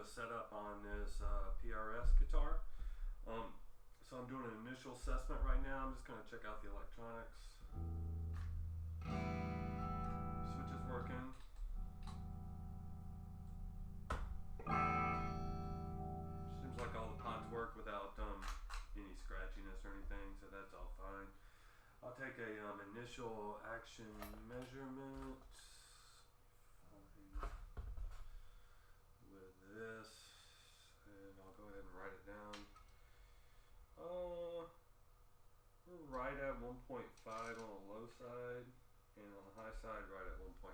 setup on this PRS guitar. So I'm doing an initial assessment right now. I'm just going to check out the electronics. Switch is working. Seems like all the pots work without any scratchiness or anything, so that's all fine. I'll take a initial action measurement with this, and I'll go ahead and write it down. We're right at 1.5 on the low side, and on the high side right at 1.5.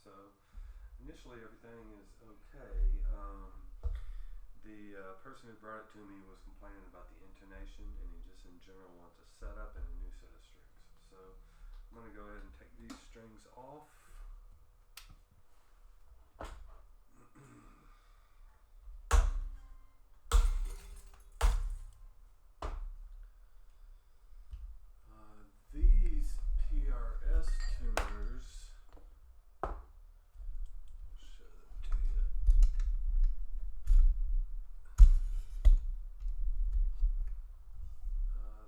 So initially everything is okay. The person who brought it to me was complaining about the intonation, and he just in general wants a setup and a new set of strings. So I'm going to go ahead and take these strings off. These PRS tuners, I'll show them to you.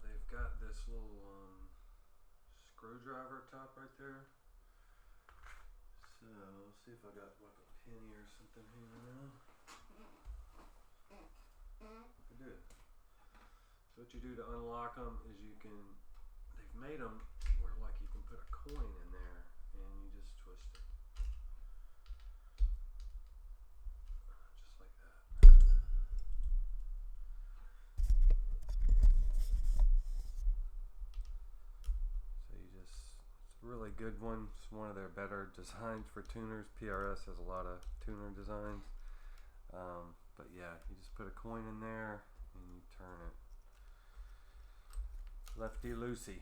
They've got this little screwdriver top right there. So let's see if I got like a penny or something here now. I do. So what you do to unlock them is they've made them where like you can put a coin in there and you just twist it. Just like that. So it's a really good one. It's one of their better designs for tuners. PRS has a lot of tuner designs. But yeah, you just put a coin in there and you turn it. Lefty loosey.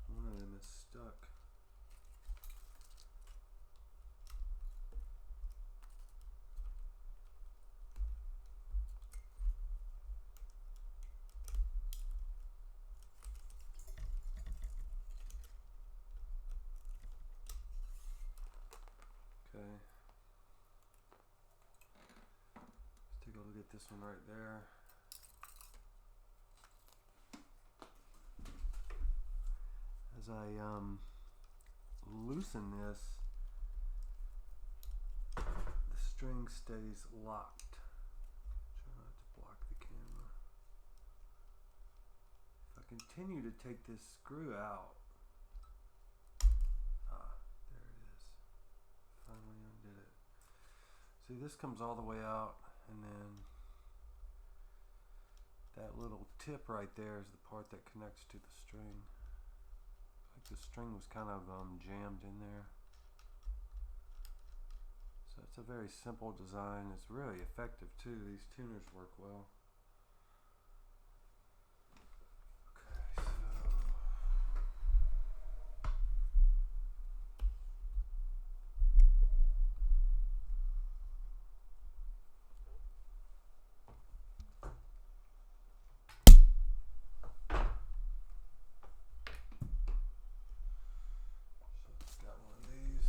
One of them is stuck. Okay. Let's take a look at this one right there. As I loosen this, the string stays locked. Try not to block the camera. If I continue to take this screw out, there it is. Finally undid it. See, this comes all the way out, and then that little tip right there is the part that connects to the string. Like the string was kind of jammed in there. So it's a very simple design. It's really effective too. These tuners work well. Okay, so got one of these.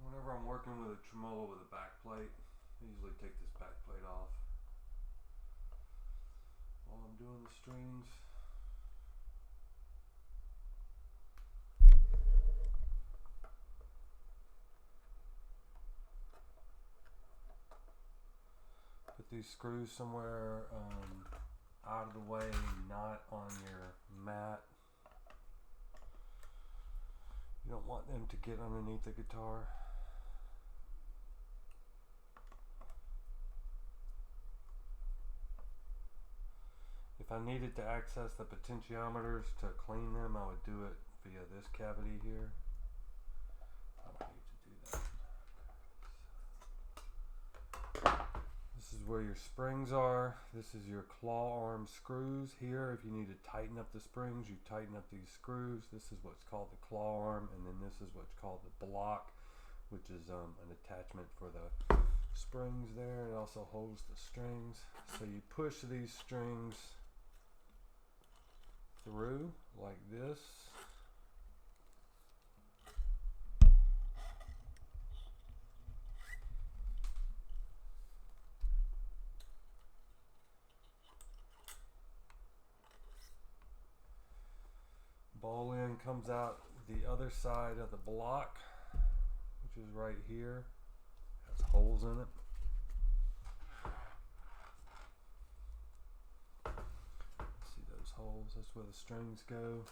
Whenever I'm working with a tremolo with a back plate, I usually take this back plate off while I'm doing the strings. Put these screws somewhere out of the way, not on your mat. You don't want them to get underneath the guitar. If I needed to access the potentiometers to clean them, I would do it via this cavity here. I don't need to do where your springs are. This is your claw arm screws here. If you need to tighten up the springs, you tighten up these screws. This is what's called the claw arm, and then this is what's called the block, which is an attachment for the springs there. It also holds the strings. So you push these strings through like this. Ball end comes out the other side of the block, which is right here. Has holes in it. See those holes? That's where the strings go.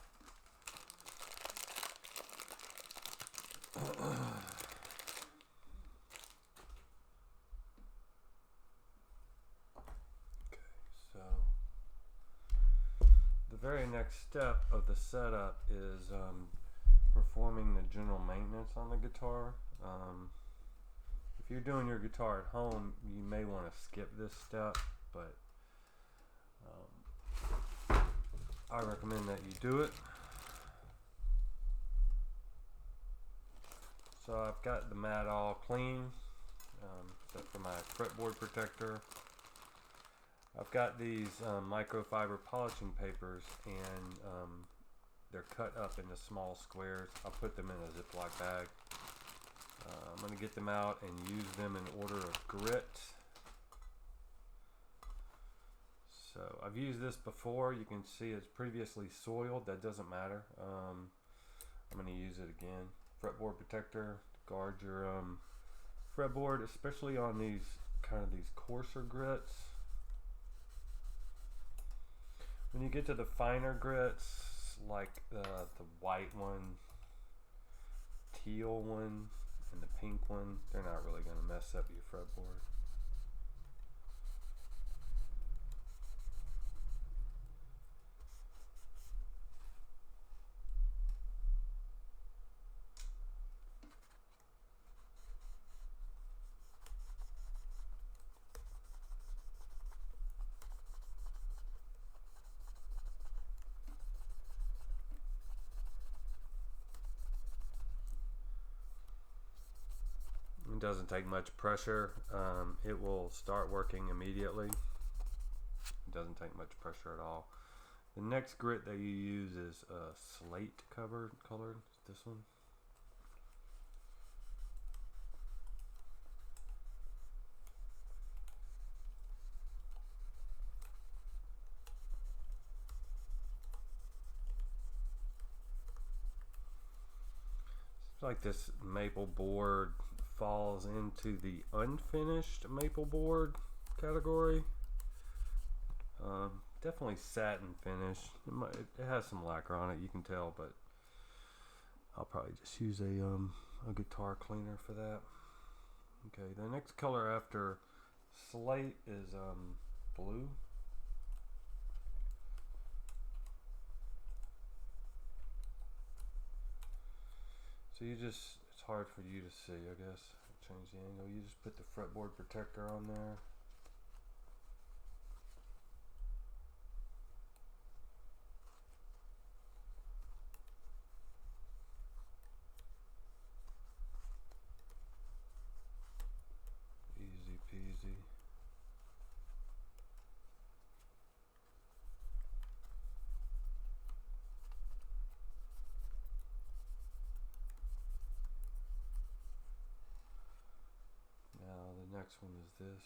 The very next step of the setup is performing the general maintenance on the guitar. If you're doing your guitar at home, you may want to skip this step, but I recommend that you do it. So I've got the mat all clean, except for my fretboard protector. I've got these microfiber polishing papers, and they're cut up into small squares. I'll put them in a Ziploc bag. I'm going to get them out and use them in order of grit. So I've used this before. You can see it's previously soiled. That doesn't matter. I'm going to use it again. Fretboard protector to guard your fretboard, especially on these coarser grits. When you get to the finer grits, like the white one, teal one, and the pink one, they're not really going to mess up your fretboard. It doesn't take much pressure. It will start working immediately. It doesn't take much pressure at all. The next grit that you use is slate colored. This one. It's like this maple board falls into the unfinished maple board category. Definitely satin finish. It has some lacquer on it, you can tell, but I'll probably just use a guitar cleaner for that. Okay, the next color after slate is blue. So it's hard for you to see, I guess. Change the angle. You just put the fretboard protector on there. Easy peasy. The next one is this.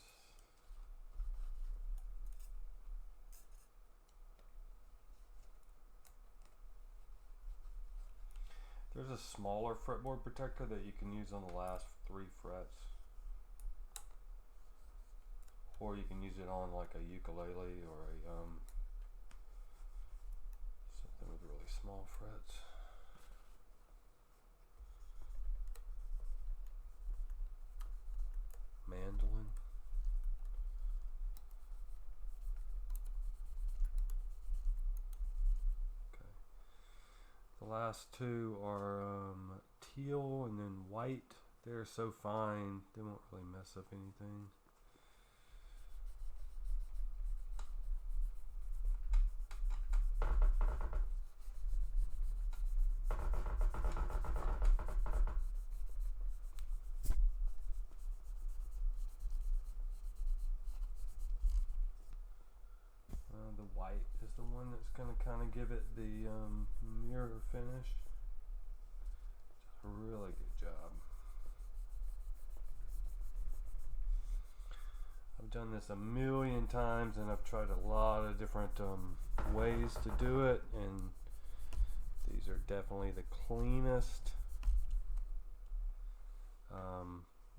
There's a smaller fretboard protector that you can use on the last 3 frets. Or you can use it on like a ukulele or a something with really small frets. Mandolin. Okay. The last 2 are teal and then white. They're so fine, they won't really mess up anything. gonna kind of give it the mirror finish. A really good job. I've done this a million times, and I've tried a lot of different ways to do it, and these are definitely the cleanest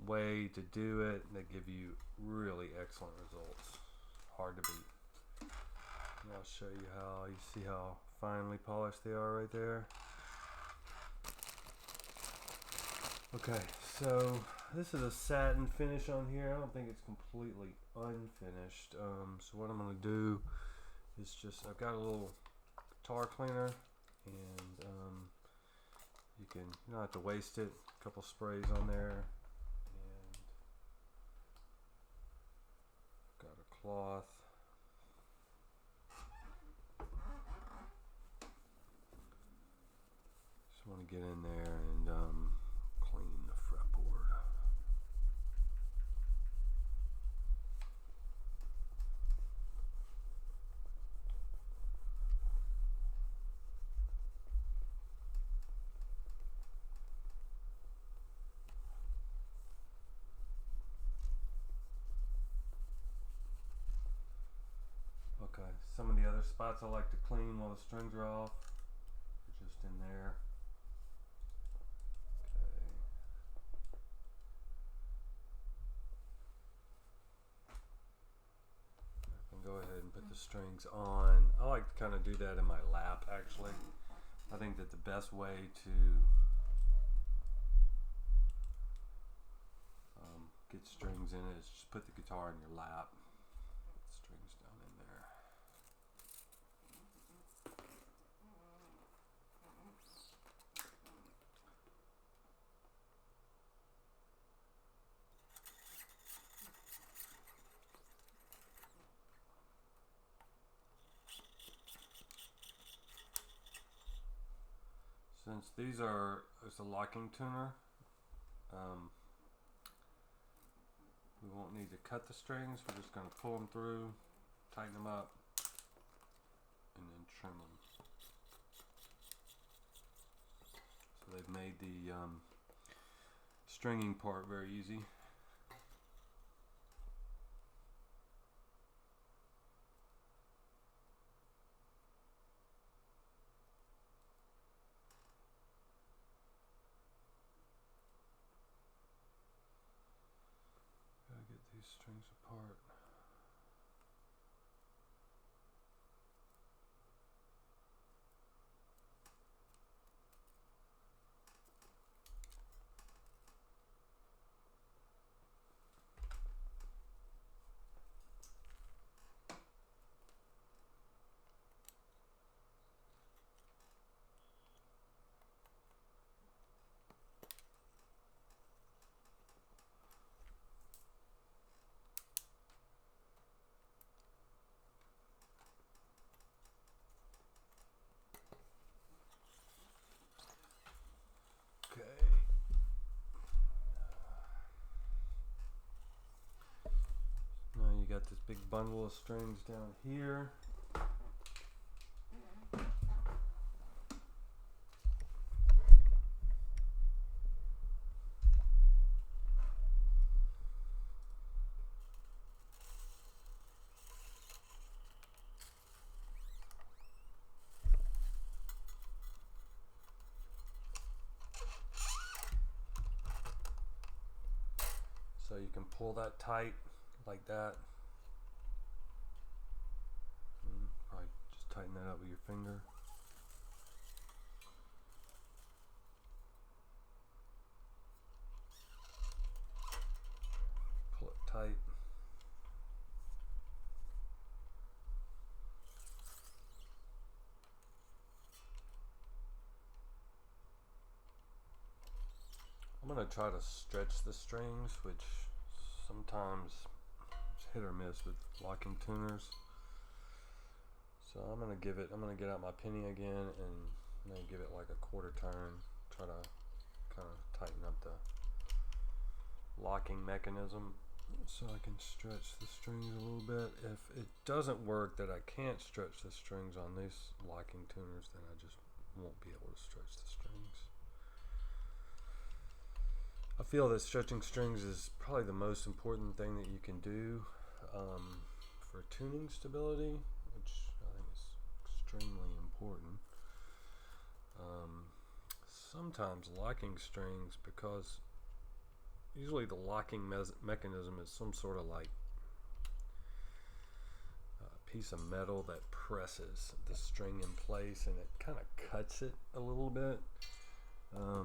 way to do it. They give you really excellent results. Hard to beat. And I'll show you how, you see how finely polished they are right there. Okay, so this is a satin finish on here. I don't think it's completely unfinished. So what I'm going to do is just, I've got a little guitar cleaner, and you don't have to waste it. A couple sprays on there, and I've got a cloth. Just want to get in there and clean the fretboard. Okay, some of the other spots I like to clean while the strings are off are just in there. Go ahead and put the strings on. I like to kind of do that in my lap, actually. I think that the best way to get strings in it is just put the guitar in your lap. Put the strings down in there. Since these are, it's a locking tuner, we won't need to cut the strings. We're just going to pull them through, tighten them up, and then trim them. So they've made the stringing part very easy. Get these strings apart. Got this big bundle of strings down here. So you can pull that tight like that. Probably just tighten that up with your finger. Pull it tight. I'm going to try to stretch the strings, which sometimes it's hit or miss with locking tuners. So I'm going to get out my penny again and then give it like a quarter turn. Try to kind of tighten up the locking mechanism. so I can stretch the strings a little bit. If it doesn't work that I can't stretch the strings on these locking tuners, then I just won't be able to stretch the strings. I feel that stretching strings is probably the most important thing that you can do for tuning stability, which I think is extremely important. Sometimes locking strings, because usually the locking mechanism is some sort of like piece of metal that presses the string in place, and it kind of cuts it a little bit. I'll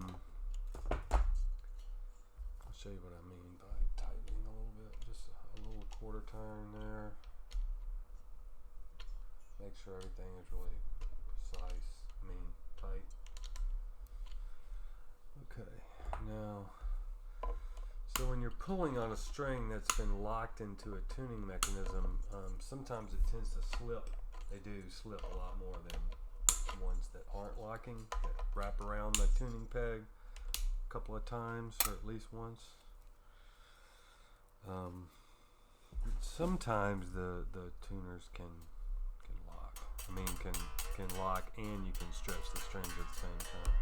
show you what I mean by tightening a little bit. Just a little quarter turn there. Make sure everything is really precise, tight. Okay, now, so when you're pulling on a string that's been locked into a tuning mechanism, sometimes it tends to slip. They do slip a lot more than ones that aren't locking, that wrap around the tuning peg a couple of times, or at least once. Sometimes the tuners can lock. Can lock, and you can stretch the strings at the same time.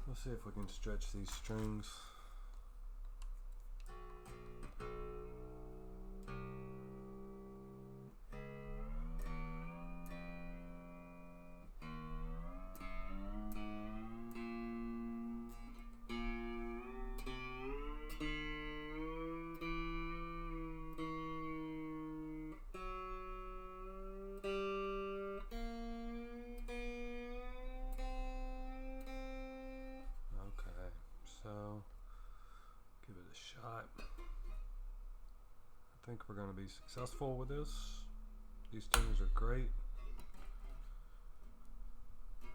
Let's see if we can stretch these strings. So, give it a shot. I think we're going to be successful with this. These tuners are great.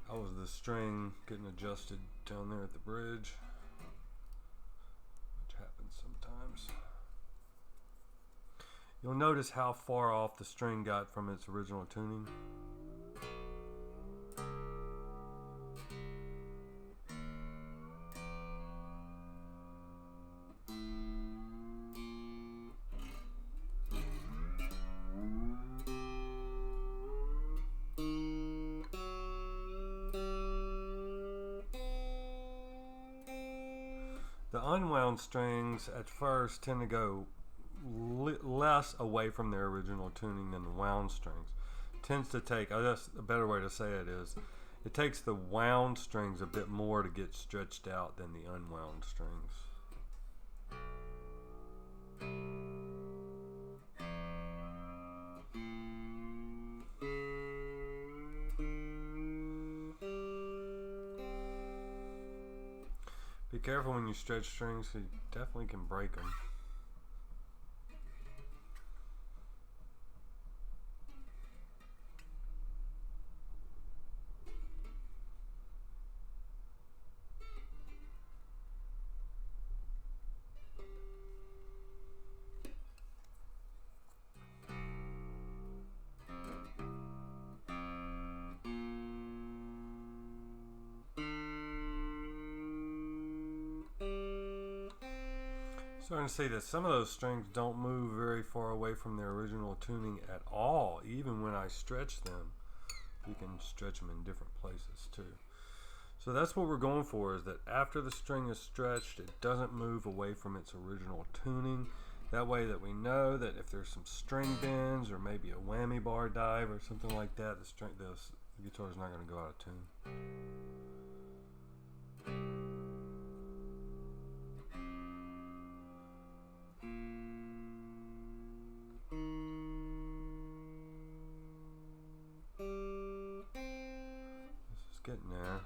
How was the string getting adjusted down there at the bridge? Which happens sometimes. You'll notice how far off the string got from its original tuning. The unwound strings at first tend to go less away from their original tuning than the wound strings. Tends to take, I guess a better way to say it is, it takes the wound strings a bit more to get stretched out than the unwound strings. Be careful when you stretch strings, you definitely can break them. Starting to see that some of those strings don't move very far away from their original tuning at all. Even when I stretch them, you can stretch them in different places too. So that's what we're going for, is that after the string is stretched, it doesn't move away from its original tuning. That way that we know that if there's some string bends or maybe a whammy bar dive or something like that, the guitar is not going to go out of tune. getting there.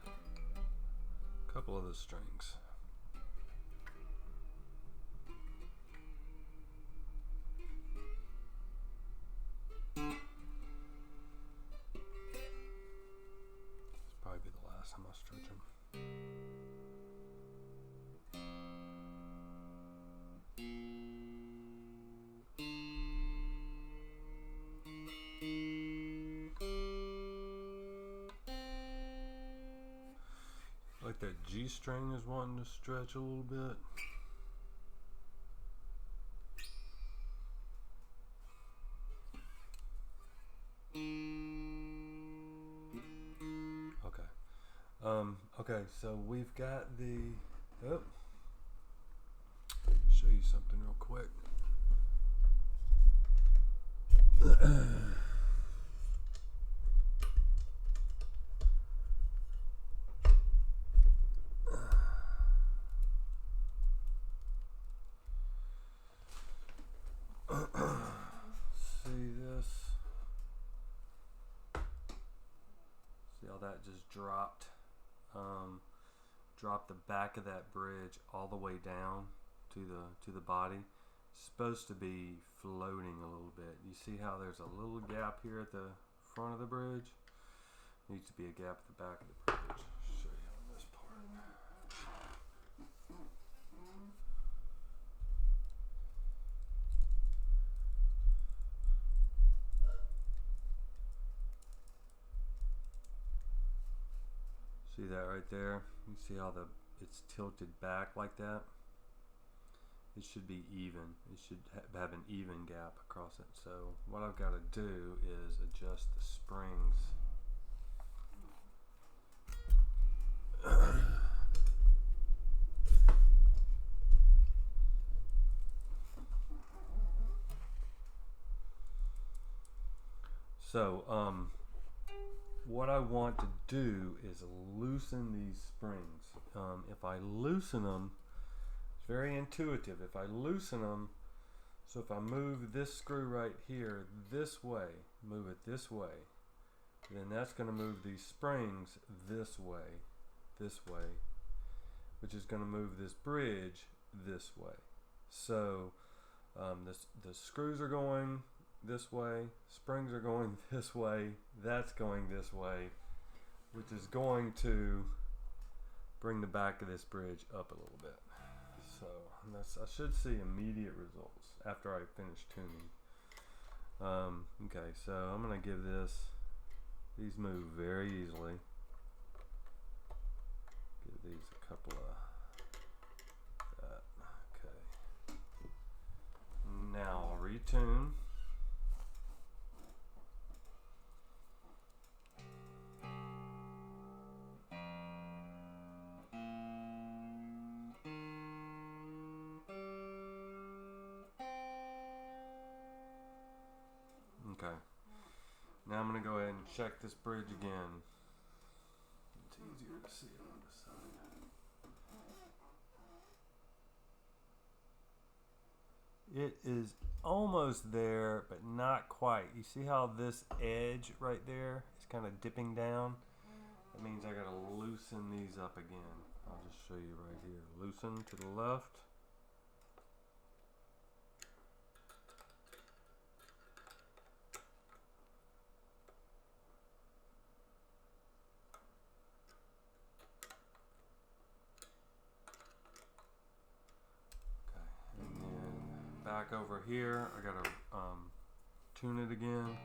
A couple of the strings. This will probably be the last time I stretch them. Like that G string is wanting to stretch a little bit. Okay, so we've got the, show you something real quick. See this? See how that just dropped? Drop the back of that bridge all the way down to the body. It's supposed to be floating a little bit. You see how there's a little gap here at the front of the bridge? Needs to be a gap at the back of the bridge. I'll show you on this part. See that right there? You see how it's tilted back like that? It should be even. It should have an even gap across it. So what I've got to do is adjust the springs. So what I want to do is loosen these springs. If I loosen them, it's very intuitive. If I loosen them, so if I move this screw right here this way, move it this way, then that's going to move these springs this way, which is going to move this bridge this way. So the screws are going this way, springs are going this way, that's going this way, which is going to bring the back of this bridge up a little bit. So I should see immediate results after I finish tuning. Okay, so I'm going to give these move very easily. Give these a couple of that. Okay. Now I'll retune. Okay, now I'm going to go ahead and check this bridge again. It's easier to see it on the side. It is almost there, but not quite. You see how this edge right there is kind of dipping down? That means I got to loosen these up again. I'll just show you right here. Loosen to the left. Back over here, I gotta tune it again.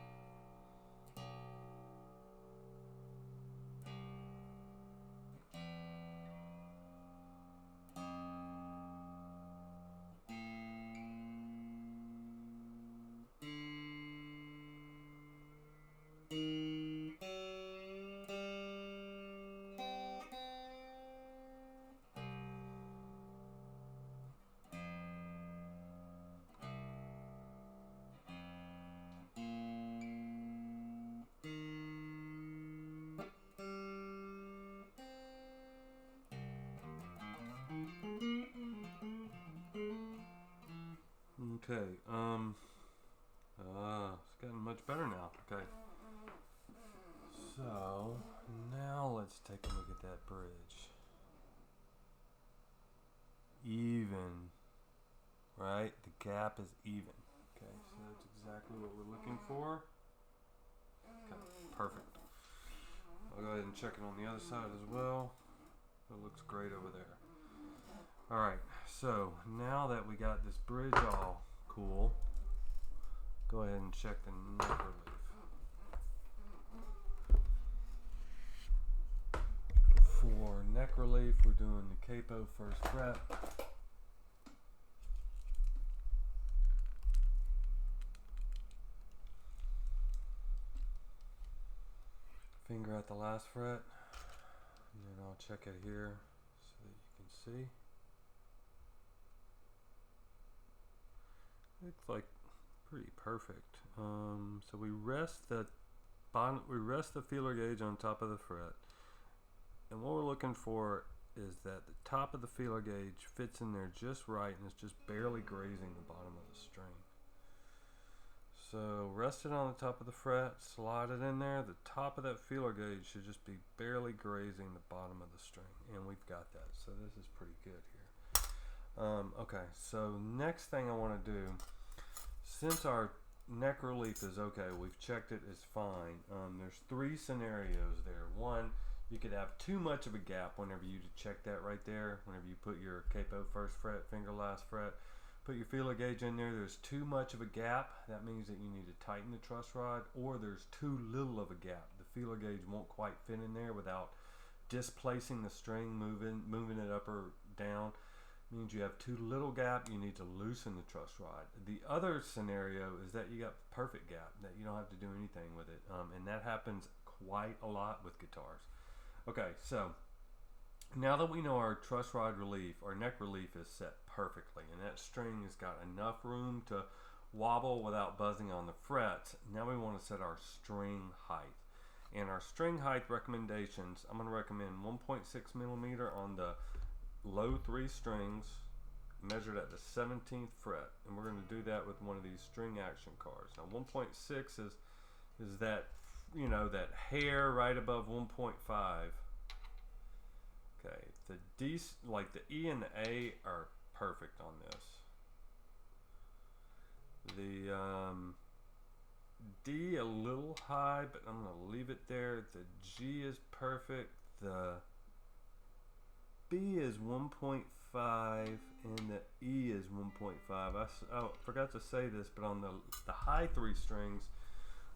Okay, it's getting much better now. Okay, so now let's take bridge. Even, right? The gap is even. Okay, so that's exactly what we're looking for. Okay, perfect. I'll go ahead and check it on the other side as well. It looks great over there. Alright, so now that we got this bridge all cool, go ahead and check the neck relief. For neck relief, we're doing the capo first fret. Finger at the last fret, and then I'll check it here so that you can see. Looks like pretty perfect. So we rest the bottom, we rest the feeler gauge on top of the fret, and what we're looking for is that the top of the feeler gauge fits in there just right and it's just barely grazing the bottom of the string. So rest it on the top of the fret, slide it in there. The top of that feeler gauge should just be barely grazing the bottom of the string, and we've got that. So this is pretty good here. Okay, so next thing I want to do, since our neck relief is okay, we've checked it is fine. There's three scenarios there. One, you could have too much of a gap whenever you check that right there. Whenever you put your capo first fret, finger last fret, put your feeler gauge in there, there's too much of a gap. That means that you need to tighten the truss rod, or there's too little of a gap. The feeler gauge won't quite fit in there without displacing the string, moving it up or down. Means you have too little gap, you need to loosen the truss rod. The other scenario is that you got perfect gap, that you don't have to do anything with it, and that happens quite a lot with guitars. Okay, so now that we know our truss rod relief, our neck relief is set perfectly, and that string has got enough room to wobble without buzzing on the frets, now we want to set our string height. And our string height recommendations, I'm going to recommend 1.6 millimeter on the low 3 strings, measured at the 17th fret, and we're going to do that with one of these string action cards. Now 1.6 is that, you know, that hair right above 1.5. Okay, the D, like the E and the A are perfect on this. The D a little high, but I'm going to leave it there. The G is perfect. The B is 1.5 and the E is 1.5. I forgot to say this, but on the high 3 strings,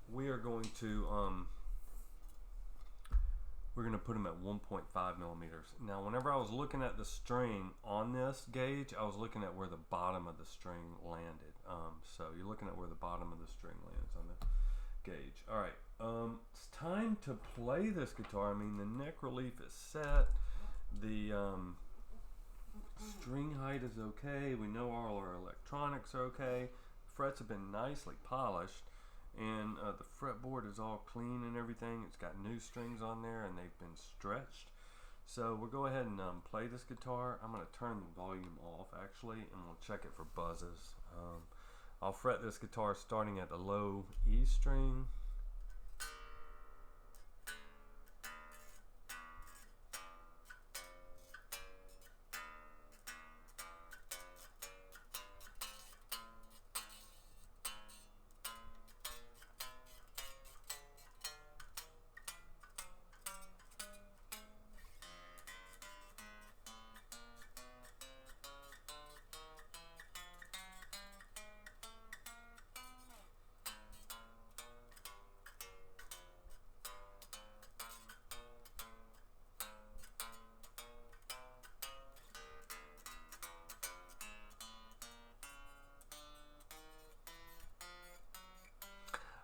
we are going to we're going to put them at 1.5 millimeters. Now, whenever I was looking at the string on this gauge, I was looking at where the bottom of the string landed. So you're looking at where the bottom of the string lands on the gauge. All right, it's time to play this guitar. I mean, the neck relief is set. The string height is okay. We know all our electronics are okay. Frets have been nicely polished, and the fretboard is all clean and everything. It's got new strings on there and they've been stretched. So we'll go ahead and play this guitar. I'm going to turn the volume off actually, and we'll check it for buzzes. I'll fret this guitar starting at the low E string.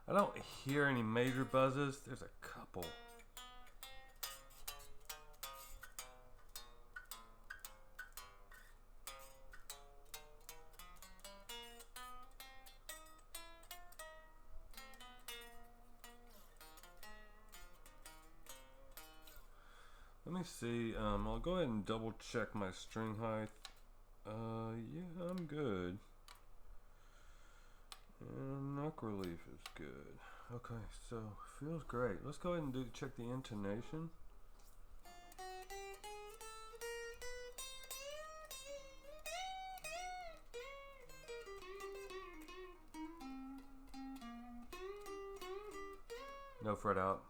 I don't hear any major buzzes. There's a couple. Let me see. I'll go ahead and double check my string height. Yeah, I'm good. And neck relief is good. Okay, so feels great. Let's go ahead and check the intonation. fret out.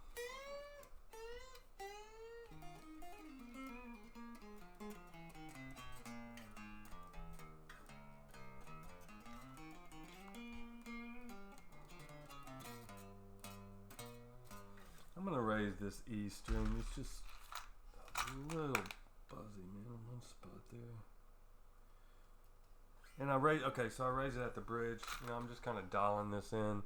I'm gonna raise this E string. It's just a little buzzy, man, on one spot there. And I raise, okay, so I raise it at the bridge. You know, I'm just kind of dialing this in.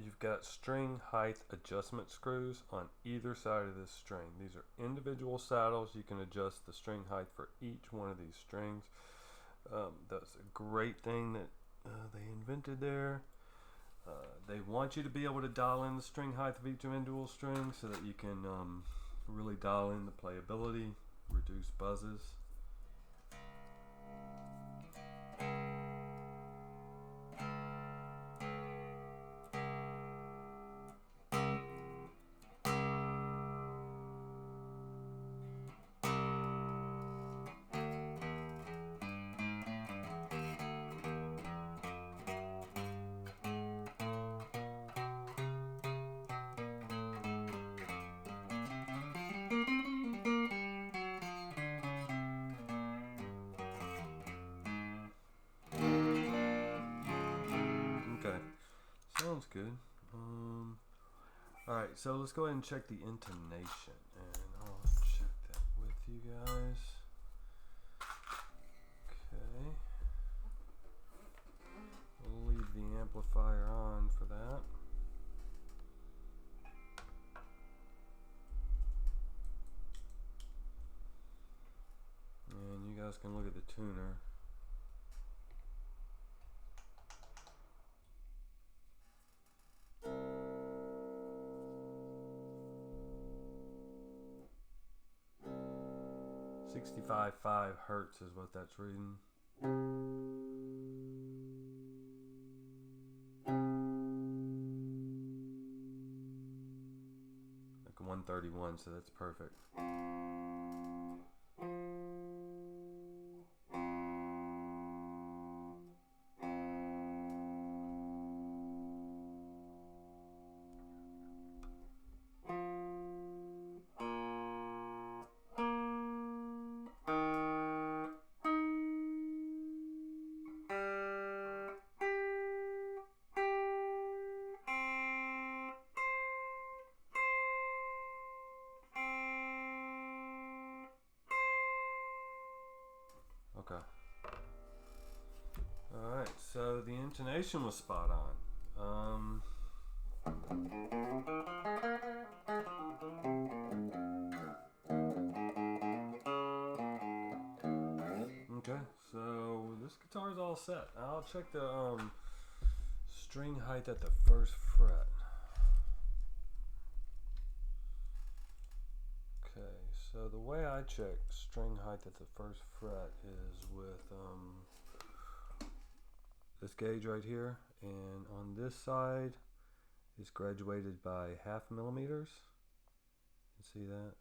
You've got string height adjustment screws on either side of this string. These are individual saddles. You can adjust the string height for each one of these strings. That's a great thing that they invented there. They want you to be able to dial in the string height of each individual string so that you can really dial in the playability, reduce buzzes. Okay, sounds good. Alright, so let's go ahead and check the intonation, and I'll check that with you guys. Okay. We'll leave the amplifier on for that. And you guys can look at the tuner. .5 hertz is what that's reading. Like 131, so that's perfect. Okay. Alright, so the intonation was spot on. Okay, so this guitar's all set. I'll check the string height at the first fret. Okay, so the way I check string height at the first fret is with this gauge right here, and on this side is graduated by 0.5 millimeters. You can see that?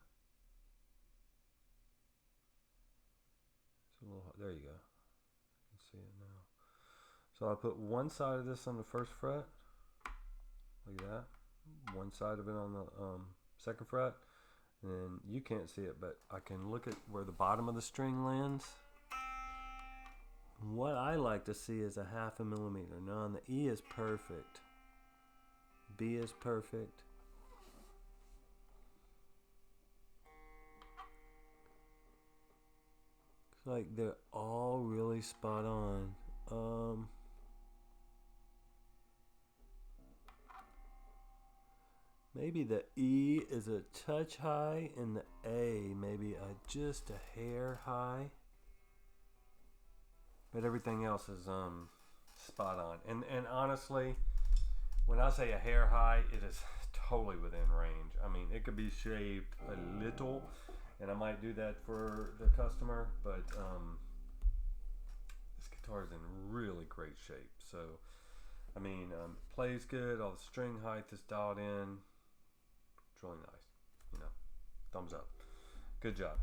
It's a little, there you go. You can see it now. So I put one side of this on the first fret, like that. One side of it on the second fret. And then you can't see it, but I can look at where the bottom of the string lands. What I like to see is a 0.5 millimeter. Now on the E is perfect. B is perfect. It's like they're all really spot on. Maybe the E is a touch high and the A maybe just a hair high. But everything else is spot on. And honestly, when I say a hair high, it is totally within range. I mean, it could be shaved a little, and I might do that for the customer, but this guitar is in really great shape. So, I mean, plays good, all the string height is dialed in. It's really nice, you know, thumbs up. Good job.